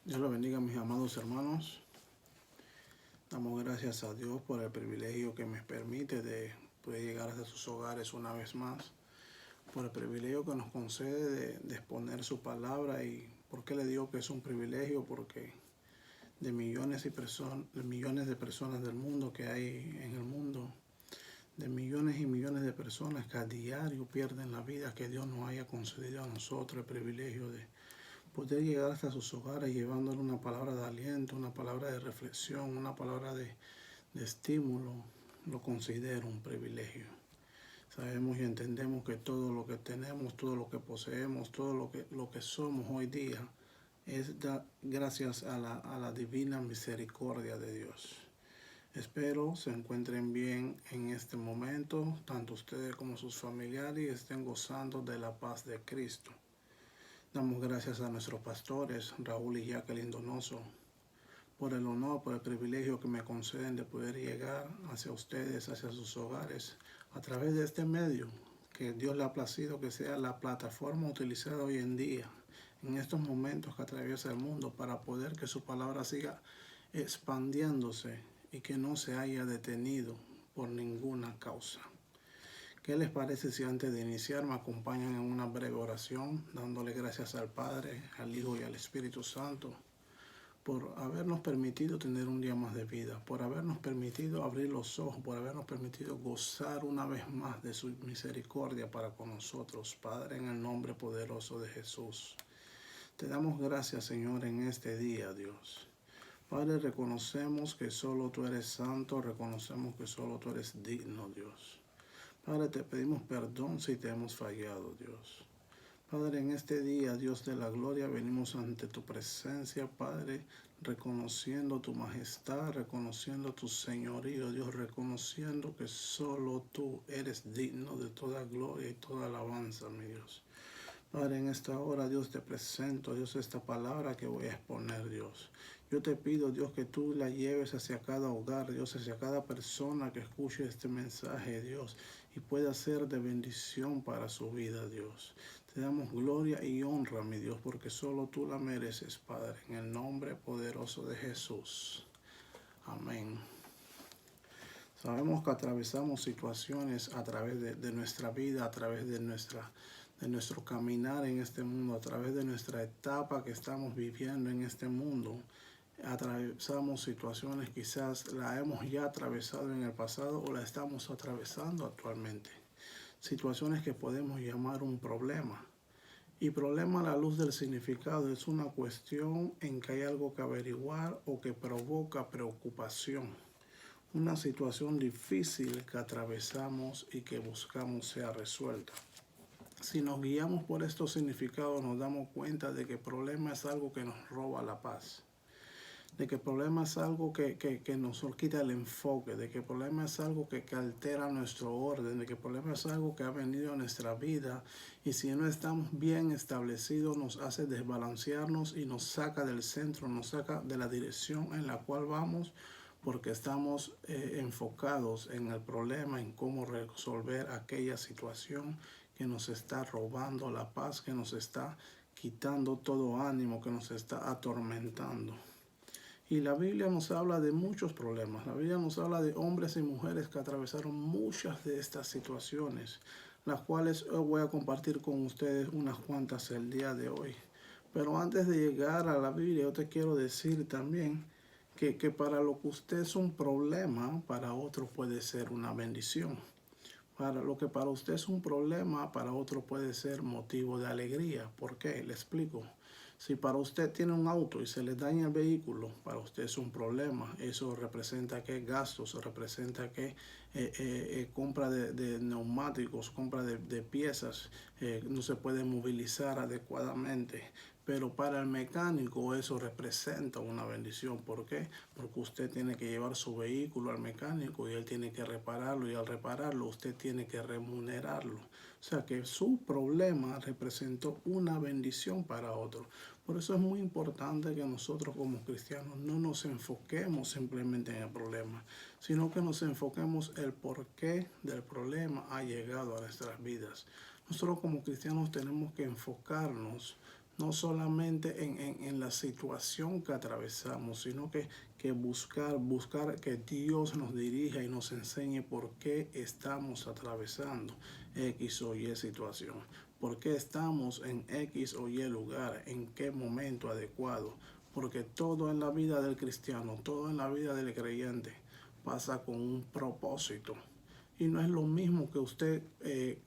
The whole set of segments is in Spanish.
Dios lo bendiga, mis amados hermanos. Damos gracias a Dios por el privilegio que me permite de poder llegar hasta sus hogares una vez más, por el privilegio que nos concede de exponer su palabra. ¿Y por qué le digo que es un privilegio? Porque de millones de personas del mundo que hay en el mundo, de millones y millones de personas que a diario pierden la vida, que Dios nos haya concedido a nosotros el privilegio de poder llegar hasta sus hogares llevándole una palabra de aliento, una palabra de reflexión, una palabra de estímulo, lo considero un privilegio. Sabemos y entendemos que todo lo que tenemos, todo lo que poseemos, todo lo que somos hoy día es gracias a la divina misericordia de Dios. Espero se encuentren bien en este momento, tanto ustedes como sus familiares, y estén gozando de la paz de Cristo. Damos gracias a nuestros pastores, Raúl y Jacqueline Donoso, por el honor, por el privilegio que me conceden de poder llegar hacia ustedes, hacia sus hogares, a través de este medio, que Dios le ha placido que sea la plataforma utilizada hoy en día, en estos momentos que atraviesa el mundo, para poder que su palabra siga expandiéndose y que no se haya detenido por ninguna causa. ¿Qué les parece si antes de iniciar me acompañan en una breve oración, dándole gracias al Padre, al Hijo y al Espíritu Santo por habernos permitido tener un día más de vida, por habernos permitido abrir los ojos, por habernos permitido gozar una vez más de su misericordia para con nosotros? Padre, en el nombre poderoso de Jesús, te damos gracias, Señor, en este día, Dios. Padre, reconocemos que solo tú eres santo, reconocemos que solo tú eres digno, Dios. Padre, te pedimos perdón si te hemos fallado, Dios. Padre, en este día, Dios de la gloria, venimos ante tu presencia, Padre, reconociendo tu majestad, reconociendo tu señorío, Dios, reconociendo que solo tú eres digno de toda gloria y toda alabanza, mi Dios. Padre, en esta hora, Dios, te presento, Dios, esta palabra que voy a exponer, Dios. Yo te pido, Dios, que tú la lleves hacia cada hogar, Dios, hacia cada persona que escuche este mensaje, Dios, y pueda ser de bendición para su vida, Dios. Te damos gloria y honra, mi Dios, porque solo tú la mereces, Padre, en el nombre poderoso de Jesús. Amén. Sabemos que atravesamos situaciones a través de nuestra vida, a través de nuestro caminar en este mundo, a través de nuestra etapa que estamos viviendo en este mundo. Atravesamos situaciones, quizás la hemos ya atravesado en el pasado o la estamos atravesando actualmente. Situaciones que podemos llamar un problema. Y problema a la luz del significado es una cuestión en que hay algo que averiguar o que provoca preocupación. Una situación difícil que atravesamos y que buscamos sea resuelta. Si nos guiamos por estos significados, nos damos cuenta de que el problema es algo que nos roba la paz, de que el problema es algo que nos quita el enfoque, de que el problema es algo que altera nuestro orden, de que el problema es algo que ha venido a nuestra vida y si no estamos bien establecidos nos hace desbalancearnos y nos saca del centro, nos saca de la dirección en la cual vamos, porque estamos enfocados en el problema, en cómo resolver aquella situación que nos está robando la paz, que nos está quitando todo ánimo, que nos está atormentando. Y la Biblia nos habla de muchos problemas. La Biblia nos habla de hombres y mujeres que atravesaron muchas de estas situaciones, las cuales hoy voy a compartir con ustedes unas cuantas el día de hoy. Pero antes de llegar a la Biblia, yo te quiero decir también que para lo que usted es un problema, para otro puede ser una bendición. Para lo que para usted es un problema, para otro puede ser motivo de alegría. ¿Por qué? Le explico. Si para usted tiene un auto y se le daña el vehículo, para usted es un problema. Eso representa que gastos, representa que compra de neumáticos, compra de piezas, no se puede movilizar adecuadamente. Pero para el mecánico eso representa una bendición. ¿Por qué? Porque usted tiene que llevar su vehículo al mecánico y él tiene que repararlo, y al repararlo usted tiene que remunerarlo. O sea que su problema representó una bendición para otro. Por eso es muy importante que nosotros como cristianos no nos enfoquemos simplemente en el problema, sino que nos enfoquemos el porqué del problema ha llegado a nuestras vidas. Nosotros como cristianos tenemos que enfocarnos no solamente en la situación que atravesamos, sino que buscar que Dios nos dirija y nos enseñe por qué estamos atravesando X o Y situación, por qué estamos en X o Y lugar, en qué momento adecuado, porque todo en la vida del cristiano, todo en la vida del creyente pasa con un propósito. Y no es lo mismo que usted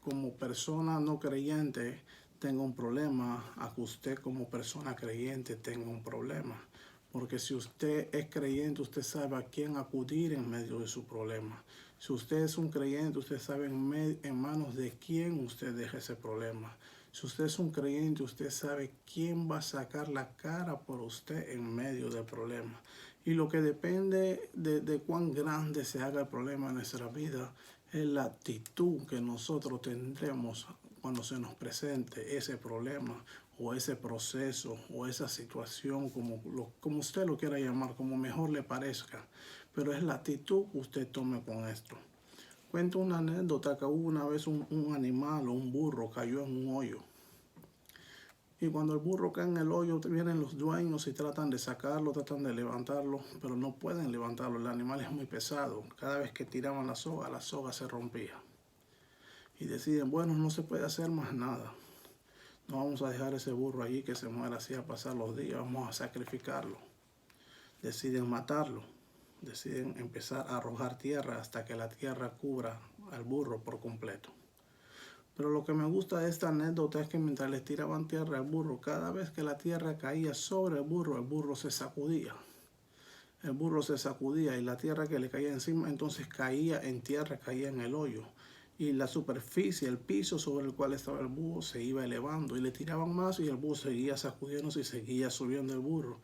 como persona no creyente tenga un problema a que usted como persona creyente tenga un problema. Porque si usted es creyente, usted sabe a quién acudir en medio de su problema. Si usted es un creyente, usted sabe en manos de quién usted deja ese problema. Si usted es un creyente, usted sabe quién va a sacar la cara por usted en medio del problema. Y lo que depende de cuán grande se haga el problema en nuestra vida es la actitud que nosotros tendremos cuando se nos presente ese problema o ese proceso o esa situación, como usted lo quiera llamar, como mejor le parezca. Pero es la actitud que usted tome con esto. Cuento una anécdota que hubo una vez un animal o un burro cayó en un hoyo. Y cuando el burro cae en el hoyo, vienen los dueños y tratan de sacarlo, tratan de levantarlo, pero no pueden levantarlo. El animal es muy pesado. Cada vez que tiraban la soga se rompía. Y deciden, bueno, no se puede hacer más nada. No vamos a dejar ese burro allí que se muera así a pasar los días, vamos a sacrificarlo. Deciden matarlo. Deciden empezar a arrojar tierra hasta que la tierra cubra al burro por completo. Pero lo que me gusta de esta anécdota es que mientras le tiraban tierra al burro, cada vez que la tierra caía sobre el burro se sacudía. El burro se sacudía y la tierra que le caía encima entonces caía en tierra, caía en el hoyo. Y la superficie, el piso sobre el cual estaba el burro se iba elevando y le tiraban más y el burro seguía sacudiéndose y seguía subiendo el burro.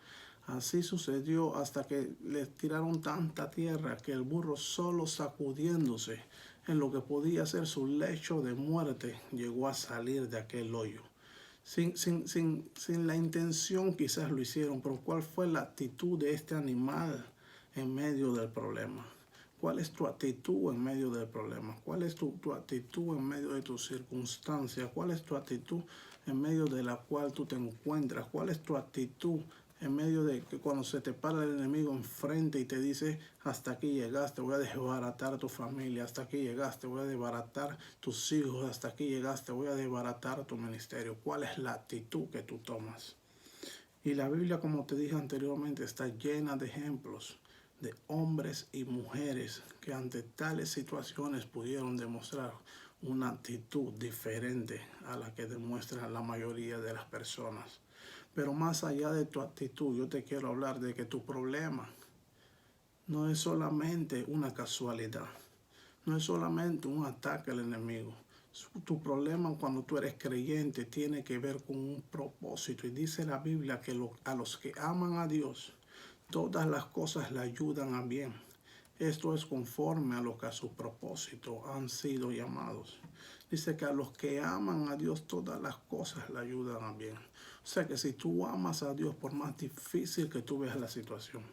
Así sucedió hasta que le tiraron tanta tierra que el burro solo sacudiéndose en lo que podía ser su lecho de muerte llegó a salir de aquel hoyo. Sin la intención quizás lo hicieron, pero ¿cuál fue la actitud de este animal en medio del problema? ¿Cuál es tu actitud en medio del problema? ¿Cuál es tu actitud en medio de tus circunstancias? ¿Cuál es tu actitud en medio de la cual tú te encuentras? ¿Cuál es tu actitud en medio de que cuando se te para el enemigo enfrente y te dice, hasta aquí llegaste, voy a desbaratar tu familia, hasta aquí llegaste, voy a desbaratar tus hijos, hasta aquí llegaste, voy a desbaratar tu ministerio? ¿Cuál es la actitud que tú tomas? Y la Biblia, como te dije anteriormente, está llena de ejemplos de hombres y mujeres que ante tales situaciones pudieron demostrar una actitud diferente a la que demuestra la mayoría de las personas. Pero más allá de tu actitud, yo te quiero hablar de que tu problema no es solamente una casualidad, no es solamente un ataque al enemigo. Tu problema cuando tú eres creyente tiene que ver con un propósito. Y dice la Biblia que a los que aman a Dios, todas las cosas le ayudan a bien. Esto es conforme a lo que a su propósito han sido llamados. Dice que a los que aman a Dios, todas las cosas le ayudan a bien. O sea que si tú amas a Dios, por más difícil que tú veas la situación,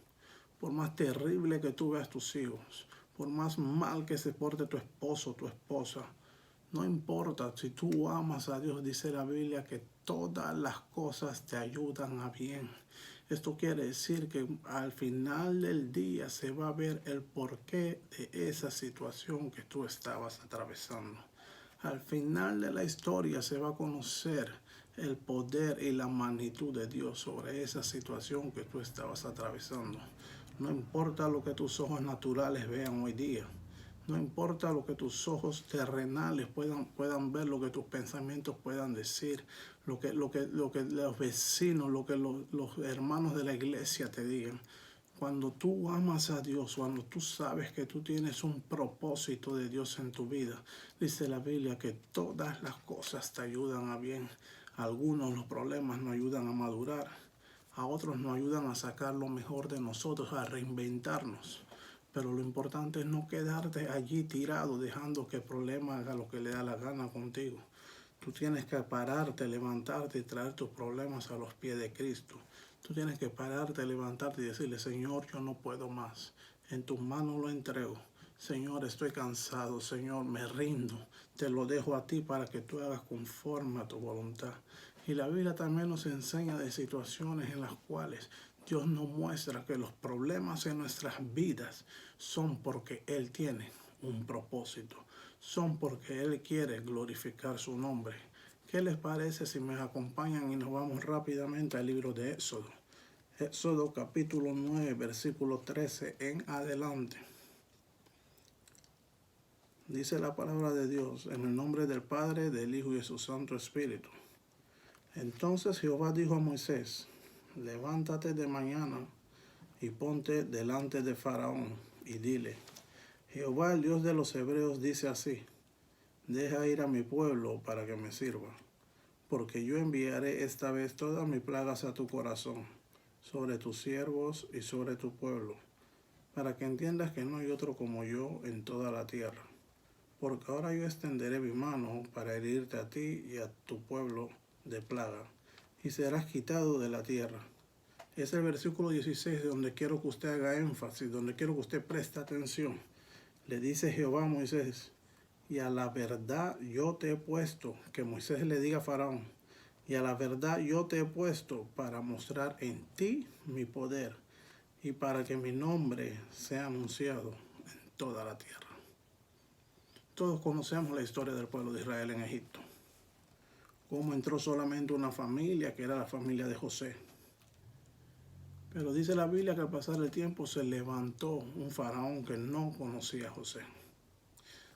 por más terrible que tú veas tus hijos, por más mal que se porte tu esposo o tu esposa, no importa, si tú amas a Dios, dice la Biblia que todas las cosas te ayudan a bien. Esto quiere decir que al final del día se va a ver el porqué de esa situación que tú estabas atravesando. Al final de la historia se va a conocer el poder y la magnitud de Dios sobre esa situación que tú estabas atravesando. No importa lo que tus ojos naturales vean hoy día. No importa lo que tus ojos terrenales puedan ver, lo que tus pensamientos puedan decir, lo que los vecinos, lo que los hermanos de la iglesia te digan. Cuando tú amas a Dios, cuando tú sabes que tú tienes un propósito de Dios en tu vida, dice la Biblia que todas las cosas te ayudan a bien. Algunos los problemas nos ayudan a madurar, a otros nos ayudan a sacar lo mejor de nosotros, a reinventarnos. Pero lo importante es no quedarte allí tirado dejando que el problema haga lo que le da la gana contigo. Tú tienes que pararte, levantarte y traer tus problemas a los pies de Cristo. Tú tienes que pararte, levantarte y decirle, Señor, yo no puedo más. En tus manos lo entrego. Señor, estoy cansado. Señor, me rindo. Te lo dejo a ti para que tú hagas conforme a tu voluntad. Y la Biblia también nos enseña de situaciones en las cuales Dios nos muestra que los problemas en nuestras vidas son porque Él tiene un propósito, son porque Él quiere glorificar su nombre. ¿Qué les parece si me acompañan y nos vamos rápidamente al libro de Éxodo? Éxodo capítulo 9, versículo 13 en adelante. Dice la palabra de Dios, en el nombre del Padre, del Hijo y de su Santo Espíritu. Entonces Jehová dijo a Moisés, levántate de mañana y ponte delante de Faraón y dile, Jehová el Dios de los hebreos dice así, deja ir a mi pueblo para que me sirva, porque yo enviaré esta vez todas mis plagas a tu corazón, sobre tus siervos y sobre tu pueblo, para que entiendas que no hay otro como yo en toda la tierra. Porque ahora yo extenderé mi mano para herirte a ti y a tu pueblo de plaga, y serás quitado de la tierra. Es el versículo 16 donde quiero que usted haga énfasis, donde quiero que usted preste atención. Le dice Jehová a Moisés, y a la verdad yo te he puesto, que Moisés le diga a Faraón, y a la verdad yo te he puesto para mostrar en ti mi poder, y para que mi nombre sea anunciado en toda la tierra. Todos conocemos la historia del pueblo de Israel en Egipto. Cómo entró solamente una familia, que era la familia de José. Pero dice la Biblia que al pasar el tiempo se levantó un faraón que no conocía a José.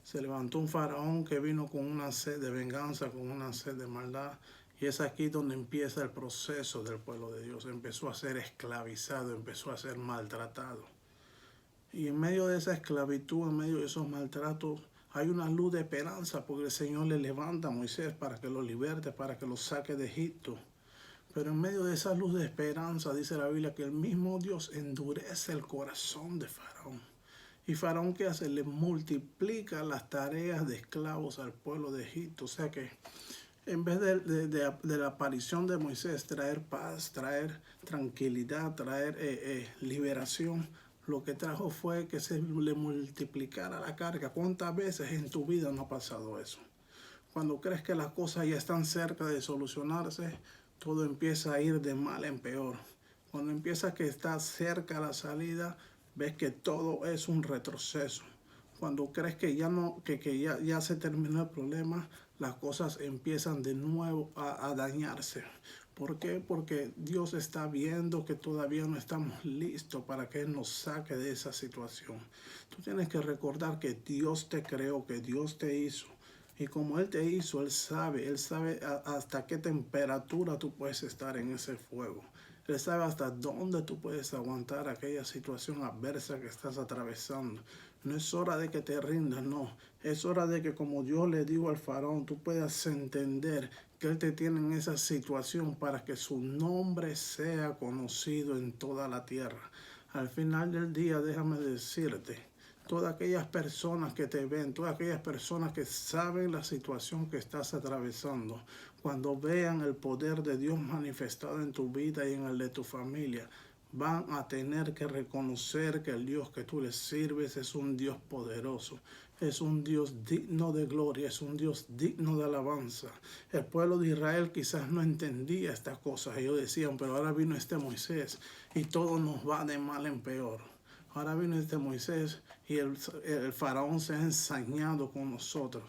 Se levantó un faraón que vino con una sed de venganza, con una sed de maldad. Y es aquí donde empieza el proceso del pueblo de Dios. Empezó a ser esclavizado, empezó a ser maltratado. Y en medio de esa esclavitud, en medio de esos maltratos, hay una luz de esperanza porque el Señor le levanta a Moisés para que lo liberte, para que lo saque de Egipto. Pero en medio de esa luz de esperanza, dice la Biblia, que el mismo Dios endurece el corazón de Faraón. Y Faraón, ¿qué hace? Le multiplica las tareas de esclavos al pueblo de Egipto. O sea que en vez de la aparición de Moisés traer paz, traer tranquilidad, traer liberación, lo que trajo fue que se le multiplicara la carga. ¿Cuántas veces en tu vida no ha pasado eso? Cuando crees que las cosas ya están cerca de solucionarse, todo empieza a ir de mal en peor. Cuando empieza que está cerca la salida, ves que todo es un retroceso. Cuando crees que ya se terminó el problema, las cosas empiezan de nuevo a dañarse. ¿Por qué? Porque Dios está viendo que todavía no estamos listos para que Él nos saque de esa situación. Tú tienes que recordar que Dios te creó, que Dios te hizo. Y como Él te hizo, Él sabe hasta qué temperatura tú puedes estar en ese fuego. Él sabe hasta dónde tú puedes aguantar aquella situación adversa que estás atravesando. No es hora de que te rindas, no. Es hora de que, como Dios le dijo al faraón, tú puedas entender que Él te tiene en esa situación para que su nombre sea conocido en toda la tierra. Al final del día, déjame decirte, todas aquellas personas que te ven, todas aquellas personas que saben la situación que estás atravesando, cuando vean el poder de Dios manifestado en tu vida y en el de tu familia, van a tener que reconocer que el Dios que tú les sirves es un Dios poderoso, es un Dios digno de gloria, es un Dios digno de alabanza. El pueblo de Israel quizás no entendía estas cosas, ellos decían, pero ahora vino este Moisés y todo nos va de mal en peor. Ahora vino este Moisés y el faraón se ha ensañado con nosotros.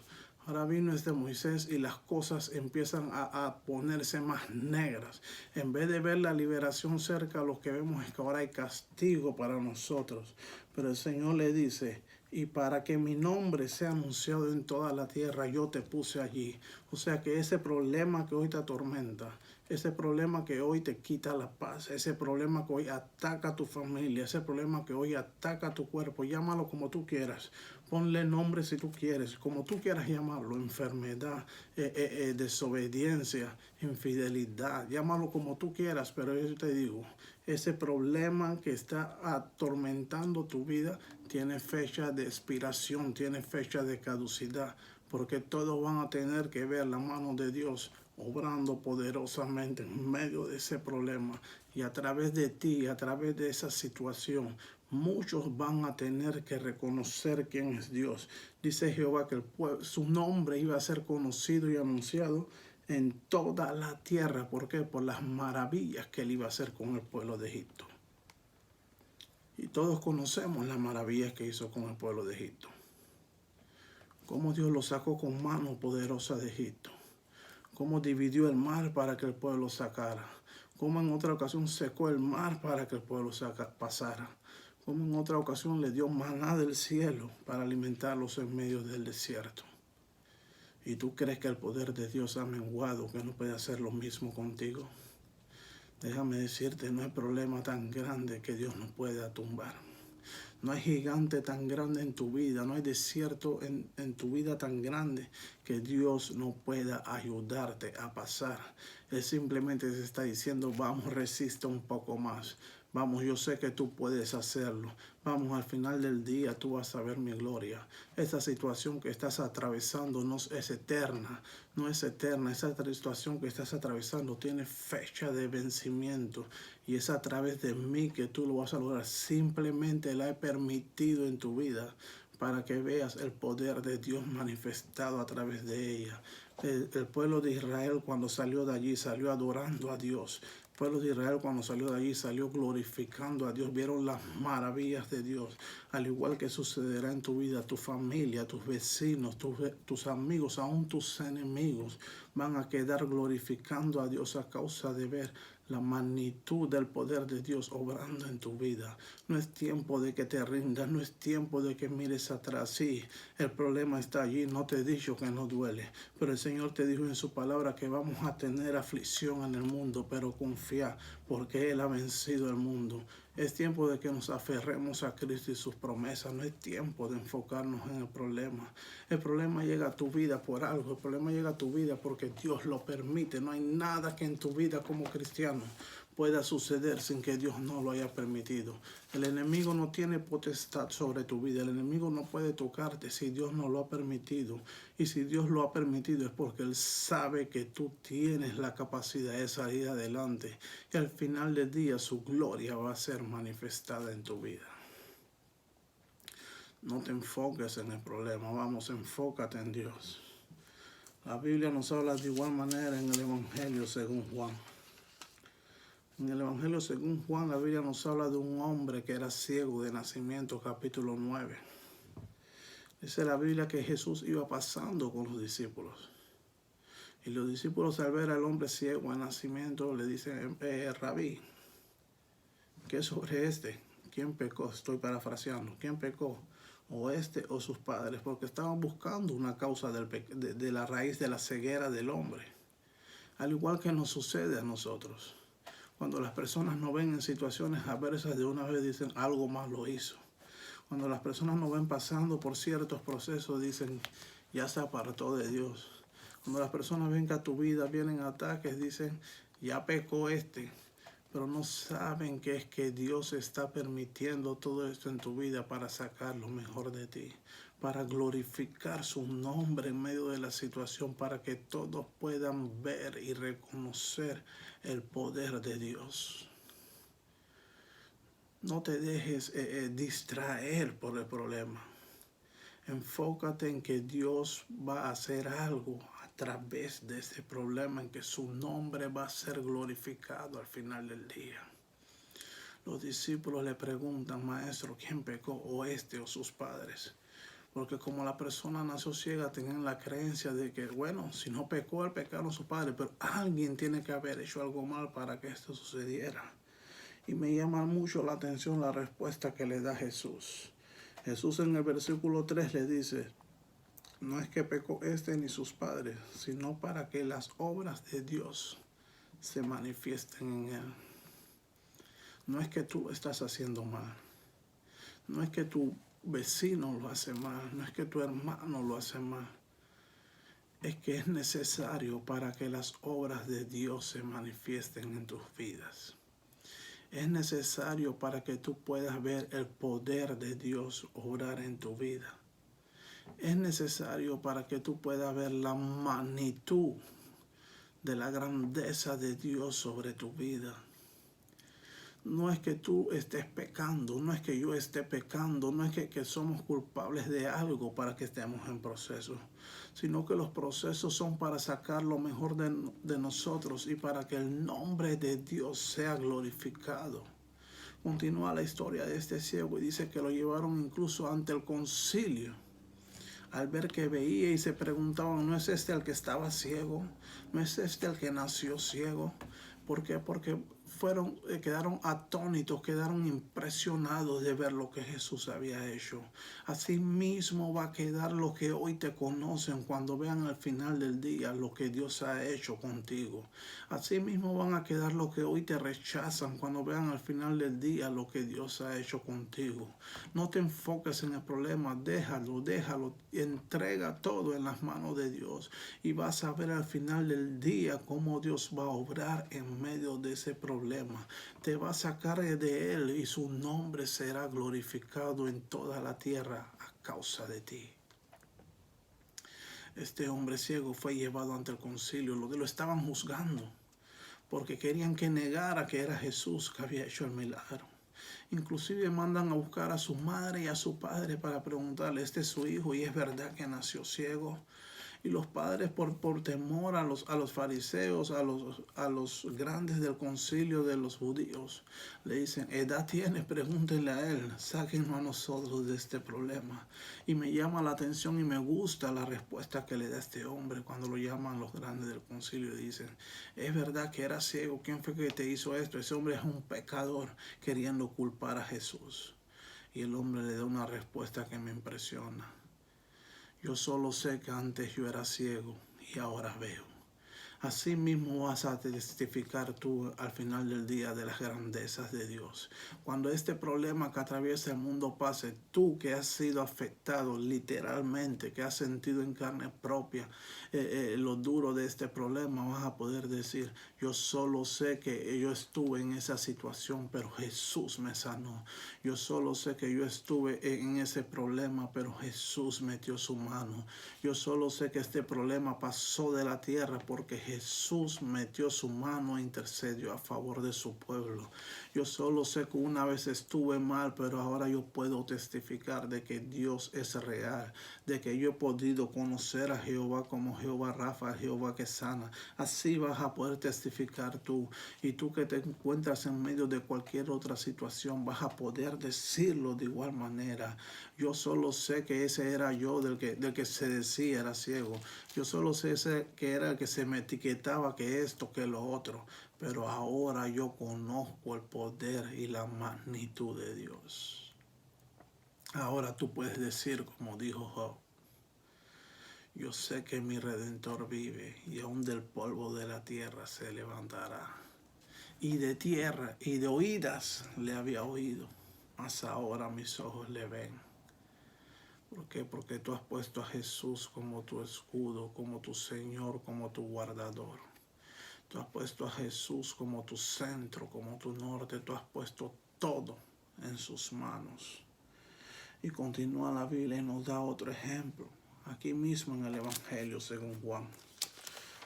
Ahora vino este Moisés y las cosas empiezan a ponerse más negras. En vez de ver la liberación cerca, lo que vemos es que ahora hay castigo para nosotros. Pero el Señor le dice, y para que mi nombre sea anunciado en toda la tierra, yo te puse allí. O sea que ese problema que hoy te atormenta, ese problema que hoy te quita la paz, ese problema que hoy ataca a tu familia, ese problema que hoy ataca a tu cuerpo, llámalo como tú quieras. Ponle nombre si tú quieres, como tú quieras llamarlo, enfermedad, desobediencia, infidelidad, llámalo como tú quieras, pero yo te digo, ese problema que está atormentando tu vida tiene fecha de expiración, tiene fecha de caducidad, porque todos van a tener que ver la mano de Dios obrando poderosamente en medio de ese problema. Y a través de ti, a través de esa situación, muchos van a tener que reconocer quién es Dios. Dice Jehová que su nombre iba a ser conocido y anunciado en toda la tierra. ¿Por qué? Por las maravillas que él iba a hacer con el pueblo de Egipto. Y todos conocemos las maravillas que hizo con el pueblo de Egipto. Cómo Dios lo sacó con mano poderosa de Egipto. Cómo dividió el mar para que el pueblo sacara. Cómo en otra ocasión secó el mar para que el pueblo pasara. Cómo en otra ocasión le dio maná del cielo para alimentarlos en medio del desierto. ¿Y tú crees que el poder de Dios ha menguado, que no puede hacer lo mismo contigo? Déjame decirte, no hay problema tan grande que Dios no pueda tumbar. No hay gigante tan grande en tu vida, no hay desierto en tu vida tan grande que Dios no pueda ayudarte a pasar. Él simplemente te está diciendo, vamos, resiste un poco más. Vamos, yo sé que tú puedes hacerlo. Vamos, al final del día tú vas a ver mi gloria. Esta situación que estás atravesando no es eterna, no es eterna. Esa situación que estás atravesando tiene fecha de vencimiento y es a través de mí que tú lo vas a lograr. Simplemente la he permitido en tu vida para que veas el poder de Dios manifestado a través de ella. El pueblo de Israel cuando salió de allí salió adorando a Dios. El pueblo de Israel cuando salió de allí salió glorificando a Dios. Vieron las maravillas de Dios. Al igual que sucederá en tu vida, tu familia, tus vecinos, tus amigos, aún tus enemigos van a quedar glorificando a Dios a causa de ver la magnitud del poder de Dios obrando en tu vida. No es tiempo de que te rindas, no es tiempo de que mires atrás. Sí, el problema está allí, no te he dicho que no duele, pero el Señor te dijo en su palabra que vamos a tener aflicción en el mundo, pero confía, porque Él ha vencido el mundo. Es tiempo de que nos aferremos a Cristo y sus promesas. No es tiempo de enfocarnos en el problema. El problema llega a tu vida por algo. El problema llega a tu vida porque Dios lo permite. No hay nada que en tu vida como cristiano pueda suceder sin que Dios no lo haya permitido. El enemigo no tiene potestad sobre tu vida. El enemigo no puede tocarte si Dios no lo ha permitido. Y si Dios lo ha permitido es porque Él sabe que tú tienes la capacidad de salir adelante. Y al final del día su gloria va a ser manifestada en tu vida. No te enfoques en el problema. Vamos, enfócate en Dios. La Biblia nos habla de igual manera en el Evangelio según Juan. En el Evangelio según Juan, la Biblia nos habla de un hombre que era ciego de nacimiento, capítulo 9. Dice la Biblia que Jesús iba pasando con los discípulos. Y los discípulos al ver al hombre ciego de nacimiento le dicen, Rabí, ¿qué sobre este? ¿Quién pecó? Estoy parafraseando. ¿Quién pecó? O este o sus padres, porque estaban buscando una causa de la raíz de la ceguera del hombre. Al igual que nos sucede a nosotros. Cuando las personas nos ven en situaciones adversas, de una vez dicen, algo más lo hizo. Cuando las personas nos ven pasando por ciertos procesos, dicen, ya se apartó de Dios. Cuando las personas ven que a tu vida vienen ataques, dicen, ya pecó este. Pero no saben que es que Dios está permitiendo todo esto en tu vida para sacar lo mejor de ti, para glorificar su nombre en medio de la situación, para que todos puedan ver y reconocer el poder de Dios. No te dejes distraer por el problema. Enfócate en que Dios va a hacer algo a través de ese problema, en que su nombre va a ser glorificado al final del día. Los discípulos le preguntan, maestro, ¿quién pecó? O este o sus padres. Porque como la persona nació ciega, tenían la creencia de que, bueno, si no pecó, el pecaron sus padres, pero alguien tiene que haber hecho algo mal para que esto sucediera. Y me llama mucho la atención la respuesta que le da Jesús. Jesús en el versículo 3 le dice, no es que pecó este ni sus padres, sino para que las obras de Dios se manifiesten en él. No es que tú lo estás haciendo mal. No es que tu vecino lo hace mal. No es que tu hermano lo hace mal. Es que es necesario para que las obras de Dios se manifiesten en tus vidas. Es necesario para que tú puedas ver el poder de Dios obrar en tu vida. Es necesario para que tú puedas ver la magnitud de la grandeza de Dios sobre tu vida. No es que tú estés pecando, no es que yo esté pecando, no es que somos culpables de algo para que estemos en proceso, sino que los procesos son para sacar lo mejor de nosotros y para que el nombre de Dios sea glorificado. Continúa la historia de este ciego y dice que lo llevaron incluso ante el concilio. Al ver que veía y se preguntaban, ¿no es este el que estaba ciego? ¿No es este el que nació ciego? ¿Por qué? Porque quedaron atónitos, quedaron impresionados de ver lo que Jesús había hecho. Así mismo va a quedar lo que hoy te conocen cuando vean al final del día lo que Dios ha hecho contigo. Así mismo van a quedar lo que hoy te rechazan cuando vean al final del día lo que Dios ha hecho contigo. No te enfoques en el problema, déjalo, entrega todo en las manos de Dios y vas a ver al final del día cómo Dios va a obrar en medio de ese problema. Te va a sacar de él y su nombre será glorificado en toda la tierra a causa de ti. Este hombre ciego fue llevado ante el concilio, lo estaban juzgando porque querían que negara que era Jesús que había hecho el milagro. Inclusive mandan a buscar a su madre y a su padre para preguntarle, ¿este es su hijo y es verdad que nació ciego? Y los padres por temor a los fariseos, a los grandes del concilio de los judíos, le dicen, edad tiene, pregúntenle a él, sáquenos a nosotros de este problema. Y me llama la atención y me gusta la respuesta que le da este hombre cuando lo llaman los grandes del concilio y dicen, es verdad que era ciego, ¿quién fue que te hizo esto? Ese hombre es un pecador queriendo culpar a Jesús. Y el hombre le da una respuesta que me impresiona. Yo solo sé que antes yo era ciego y ahora veo. Así mismo vas a testificar tú al final del día de las grandezas de Dios. Cuando este problema que atraviesa el mundo pase, tú que has sido afectado literalmente, que has sentido en carne propia lo duro de este problema, vas a poder decir, yo solo sé que yo estuve en esa situación, pero Jesús me sanó. Yo solo sé que yo estuve en ese problema, pero Jesús metió su mano. Yo solo sé que este problema pasó de la tierra porque Jesús metió su mano e intercedió a favor de su pueblo. Yo solo sé que una vez estuve mal, pero ahora yo puedo testificar de que Dios es real, de que yo he podido conocer a Jehová como Jehová Rafa, Jehová que sana. Así vas a poder testificar tú. Y tú que te encuentras en medio de cualquier otra situación, vas a poder decirlo de igual manera. Yo solo sé que ese era yo del que se decía era ciego. Yo solo sé que era el que se me etiquetaba que esto, que lo otro. Pero ahora yo conozco el poder y la magnitud de Dios. Ahora tú puedes decir como dijo Job. Yo sé que mi Redentor vive y aún del polvo de la tierra se levantará. Y de tierra y de oídas le había oído, mas ahora mis ojos le ven. ¿Por qué? Porque tú has puesto a Jesús como tu escudo, como tu Señor, como tu guardador. Tú has puesto a Jesús como tu centro, como tu norte. Tú has puesto todo en sus manos. Y continúa la Biblia y nos da otro ejemplo. Aquí mismo en el Evangelio según Juan.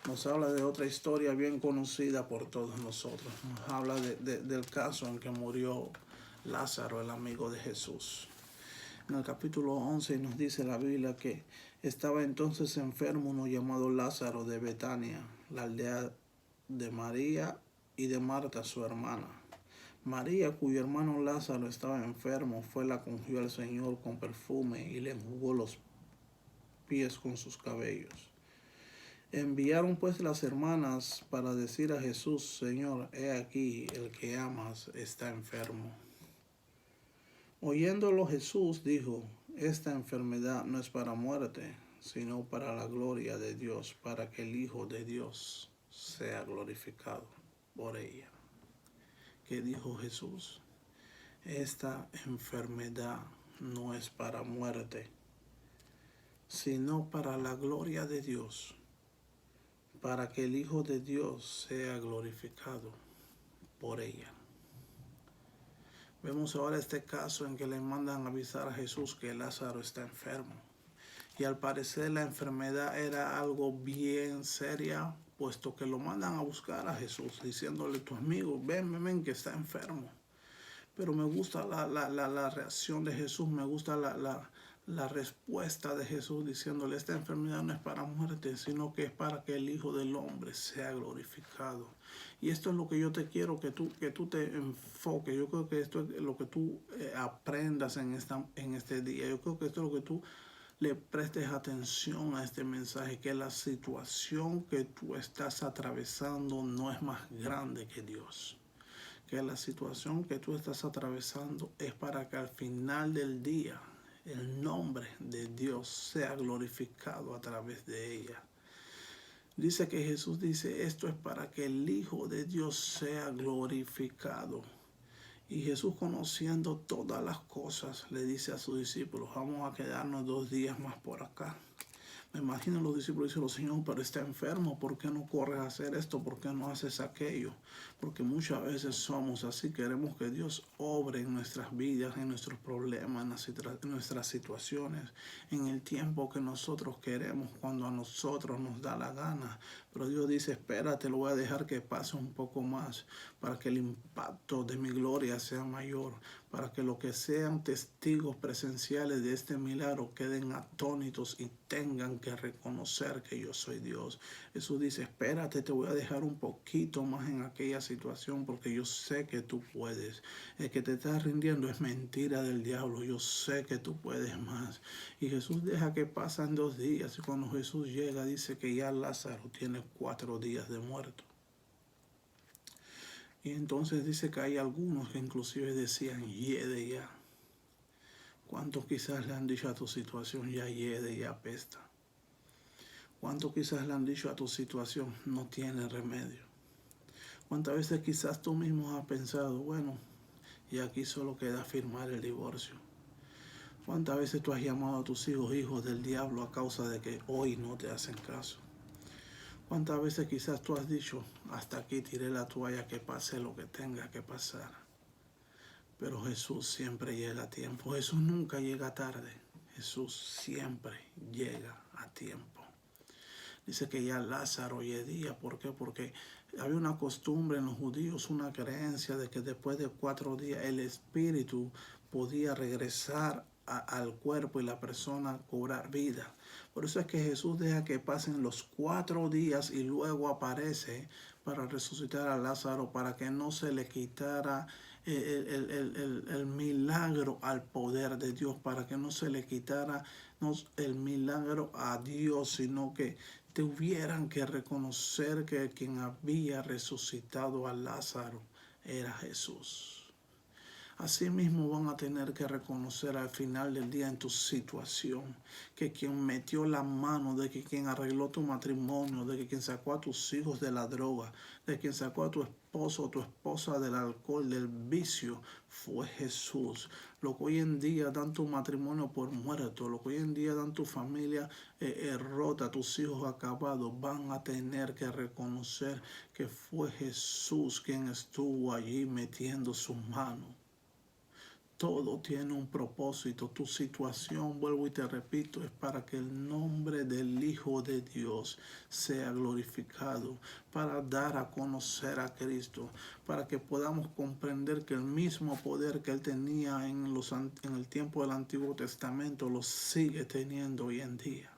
Nos habla de otra historia bien conocida por todos nosotros. Nos habla del caso en que murió Lázaro, el amigo de Jesús. En el capítulo 11 nos dice la Biblia que estaba entonces enfermo uno llamado Lázaro de Betania, la aldea de María y de Marta, su hermana. María, cuyo hermano Lázaro estaba enfermo, fue la que ungió al Señor con perfume y le enjugó los pies con sus cabellos. Enviaron pues las hermanas para decir a Jesús, Señor, he aquí el que amas está enfermo. Oyéndolo Jesús dijo, esta enfermedad no es para muerte, sino para la gloria de Dios, para que el Hijo de Dios sea glorificado por ella. ¿Qué dijo Jesús? Esta enfermedad no es para muerte, sino para la gloria de Dios, para que el Hijo de Dios sea glorificado por ella. Vemos ahora este caso en que le mandan avisar a Jesús que Lázaro está enfermo. Y al parecer la enfermedad era algo bien seria, puesto que lo mandan a buscar a Jesús, diciéndole, tu amigo, ven que está enfermo. Pero me gusta la reacción de Jesús, me gusta la respuesta de Jesús diciéndole, esta enfermedad no es para muerte, sino que es para que el Hijo del Hombre sea glorificado. Y esto es lo que yo te quiero que tú te enfoques. Yo creo que esto es lo que tú aprendas en este día. Yo creo que esto es lo que tú le prestes atención a este mensaje, que la situación que tú estás atravesando no es más grande que Dios. Que la situación que tú estás atravesando es para que al final del día el nombre de Dios sea glorificado a través de ella. Dice que Jesús dice, esto es para que el Hijo de Dios sea glorificado. Y Jesús, conociendo todas las cosas, le dice a sus discípulos, vamos a quedarnos 2 días más por acá. Me imagino los discípulos dicen, Señor, pero está enfermo, ¿por qué no corres a hacer esto? ¿Por qué no haces aquello? Porque muchas veces somos así, queremos que Dios obre en nuestras vidas, en nuestros problemas, en nuestras situaciones, en el tiempo que nosotros queremos, cuando a nosotros nos da la gana. Pero Dios dice, espérate, lo voy a dejar que pase un poco más, para que el impacto de mi gloria sea mayor, para que los que sean testigos presenciales de este milagro queden atónitos y tengan que reconocer que yo soy Dios. Jesús dice, espérate, te voy a dejar un poquito más en aquella situación porque yo sé que tú puedes. El que te estás rindiendo es mentira del diablo. Yo sé que tú puedes más. Y Jesús deja que pasen 2 días y cuando Jesús llega dice que ya Lázaro tiene 4 días de muerto. Y entonces dice que hay algunos que inclusive decían, hiede ya. ¿Cuántos quizás le han dicho a tu situación, ya hiede, ya apesta? ¿Cuántos quizás le han dicho a tu situación, no tiene remedio? ¿Cuántas veces quizás tú mismo has pensado, bueno, y aquí solo queda firmar el divorcio? ¿Cuántas veces tú has llamado a tus hijos, hijos del diablo, a causa de que hoy no te hacen caso? ¿Cuántas veces quizás tú has dicho, hasta aquí tiré la toalla, que pase lo que tenga que pasar? Pero Jesús siempre llega a tiempo. Jesús nunca llega tarde. Jesús siempre llega a tiempo. Dice que ya Lázaro yedía. ¿Por qué? Porque había una costumbre en los judíos, una creencia de que después de 4 días el espíritu podía regresar al cuerpo y la persona cobrar vida. Por eso es que Jesús deja que pasen los 4 días y luego aparece para resucitar a Lázaro, para que no se le quitara el milagro al poder de Dios, para que no se le quitara el milagro a Dios, sino que tuvieran que reconocer que quien había resucitado a Lázaro era Jesús. Asimismo van a tener que reconocer al final del día en tu situación que quien metió la mano, de que quien arregló tu matrimonio, de que quien sacó a tus hijos de la droga, de quien sacó a tu esposo o tu esposa del alcohol, del vicio, fue Jesús. Lo que hoy en día dan tu matrimonio por muerto, lo que hoy en día dan tu familia rota, tus hijos acabados, van a tener que reconocer que fue Jesús quien estuvo allí metiendo su mano. Todo tiene un propósito. Tu situación, vuelvo y te repito, es para que el nombre del Hijo de Dios sea glorificado, para dar a conocer a Cristo, para que podamos comprender que el mismo poder que Él tenía en el tiempo del Antiguo Testamento lo sigue teniendo hoy en día.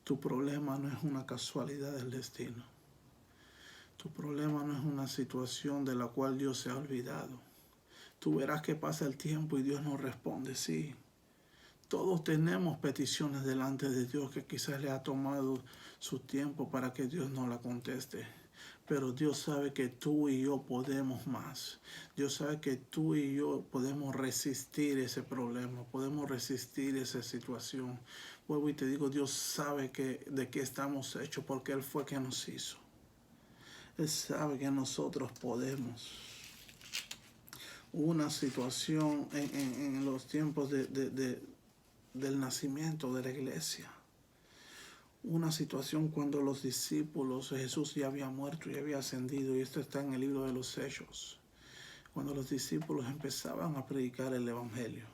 Tu problema no es una casualidad del destino. Tu problema no es una situación de la cual Dios se ha olvidado. Tú verás que pasa el tiempo y Dios nos responde, sí. Todos tenemos peticiones delante de Dios que quizás le ha tomado su tiempo para que Dios nos la conteste. Pero Dios sabe que tú y yo podemos más. Dios sabe que tú y yo podemos resistir ese problema, podemos resistir esa situación. Vuelvo y te digo, Dios sabe de qué estamos hechos porque Él fue quien nos hizo. Él sabe que nosotros podemos. Una situación en los tiempos del nacimiento de la iglesia. Una situación cuando los discípulos, Jesús ya había muerto y había ascendido, y esto está en el libro de los Hechos. Cuando los discípulos empezaban a predicar el evangelio,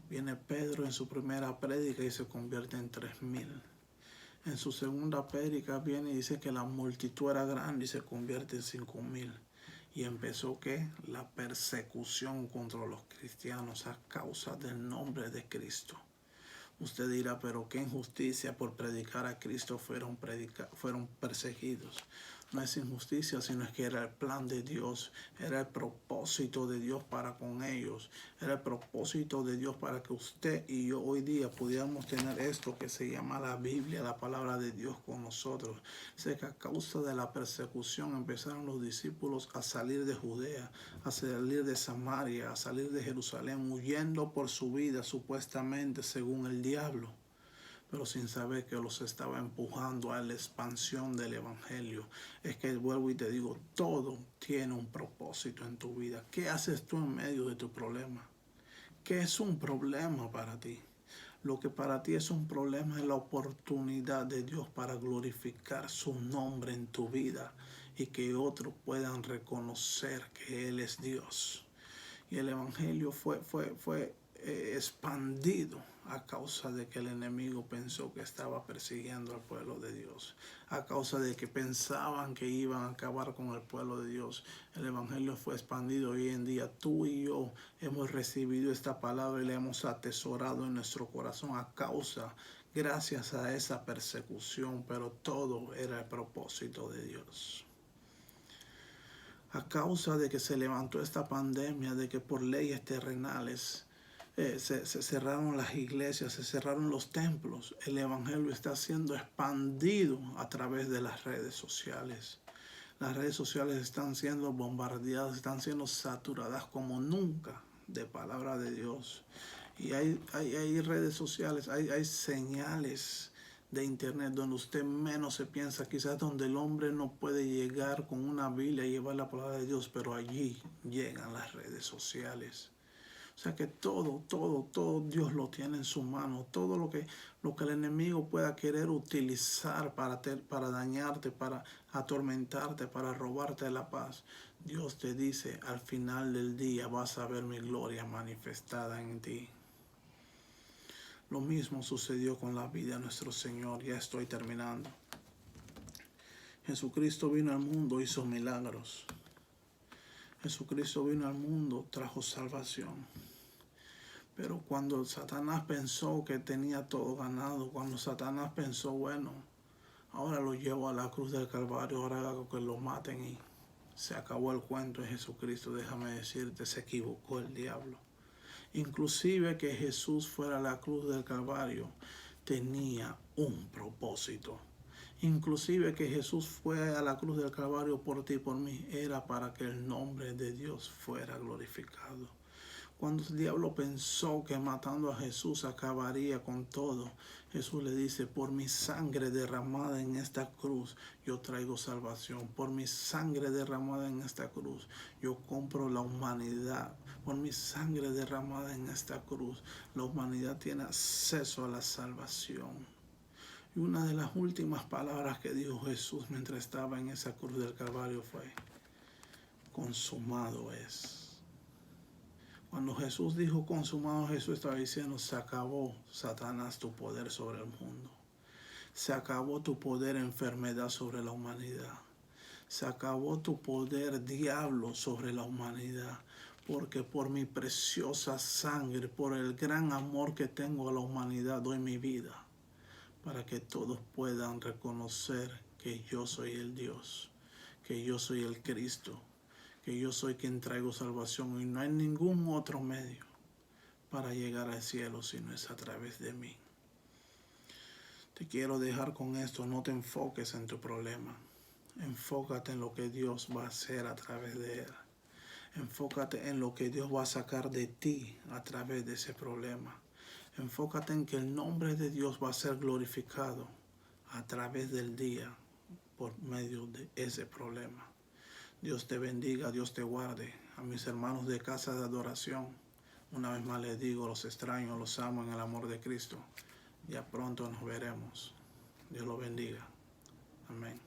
viene Pedro en su primera prédica y se convierte en 3,000. En su segunda prédica viene y dice que la multitud era grande y se convierte en 5,000. Y empezó ¿qué? La persecución contra los cristianos a causa del nombre de Cristo. Usted dirá, pero qué injusticia, por predicar a Cristo fueron perseguidos. No es injusticia, sino que era el plan de Dios, era el propósito de Dios para con ellos, era el propósito de Dios para que usted y yo hoy día pudiéramos tener esto que se llama la Biblia, la palabra de Dios con nosotros. Sé que a causa de la persecución empezaron los discípulos a salir de Judea, a salir de Samaria, a salir de Jerusalén, huyendo por su vida supuestamente según el diablo, pero sin saber que los estaba empujando a la expansión del evangelio. Es que vuelvo y te digo, todo tiene un propósito en tu vida. ¿Qué haces tú en medio de tu problema? ¿Qué es un problema para ti? Lo que para ti es un problema es la oportunidad de Dios para glorificar su nombre en tu vida y que otros puedan reconocer que Él es Dios. Y el evangelio fue expandido a causa de que el enemigo pensó que estaba persiguiendo al pueblo de Dios, a causa de que pensaban que iban a acabar con el pueblo de Dios. El evangelio fue expandido. Hoy en día tú y yo hemos recibido esta palabra y la hemos atesorado en nuestro corazón gracias a esa persecución, pero todo era el propósito de Dios. A causa de que se levantó esta pandemia, de que por leyes terrenales se cerraron las iglesias, se cerraron los templos, el evangelio está siendo expandido a través de las redes sociales. Las redes sociales están siendo bombardeadas, están siendo saturadas como nunca de palabra de Dios. Y hay redes sociales, hay señales de internet donde usted menos se piensa, quizás donde el hombre no puede llegar con una Biblia y llevar la palabra de Dios, pero allí llegan las redes sociales. O sea que todo Dios lo tiene en su mano. Todo lo que el enemigo pueda querer utilizar para dañarte, para atormentarte, para robarte la paz, Dios te dice, al final del día vas a ver mi gloria manifestada en ti. Lo mismo sucedió con la vida de nuestro Señor. Ya estoy terminando. Jesucristo vino al mundo, hizo milagros. Jesucristo vino al mundo, trajo salvación. Pero cuando Satanás pensó que tenía todo ganado, cuando Satanás pensó, bueno, ahora lo llevo a la cruz del Calvario, ahora hago que lo maten y se acabó el cuento de Jesucristo, déjame decirte, se equivocó el diablo. Inclusive que Jesús fuera a la cruz del Calvario tenía un propósito. Inclusive que Jesús fue a la cruz del Calvario por ti y por mí era para que el nombre de Dios fuera glorificado. Cuando el diablo pensó que matando a Jesús acabaría con todo, Jesús le dice, por mi sangre derramada en esta cruz, yo traigo salvación. Por mi sangre derramada en esta cruz, yo compro la humanidad. Por mi sangre derramada en esta cruz, la humanidad tiene acceso a la salvación. Y una de las últimas palabras que dijo Jesús mientras estaba en esa cruz del Calvario fue, consumado es. Cuando Jesús dijo consumado, Jesús estaba diciendo, se acabó, Satanás, tu poder sobre el mundo. Se acabó tu poder, enfermedad, sobre la humanidad. Se acabó tu poder, diablo, sobre la humanidad. Porque por mi preciosa sangre, por el gran amor que tengo a la humanidad, doy mi vida. Para que todos puedan reconocer que yo soy el Dios, que yo soy el Cristo, que yo soy quien traigo salvación y no hay ningún otro medio para llegar al cielo si no es a través de mí. Te quiero dejar con esto, no te enfoques en tu problema, enfócate en lo que Dios va a hacer a través de él. Enfócate en lo que Dios va a sacar de ti a través de ese problema. Enfócate en que el nombre de Dios va a ser glorificado a través del día por medio de ese problema. Dios te bendiga, Dios te guarde. A mis hermanos de Casa de Adoración, una vez más les digo, los extraño, los amo en el amor de Cristo. Ya pronto nos veremos. Dios los bendiga. Amén.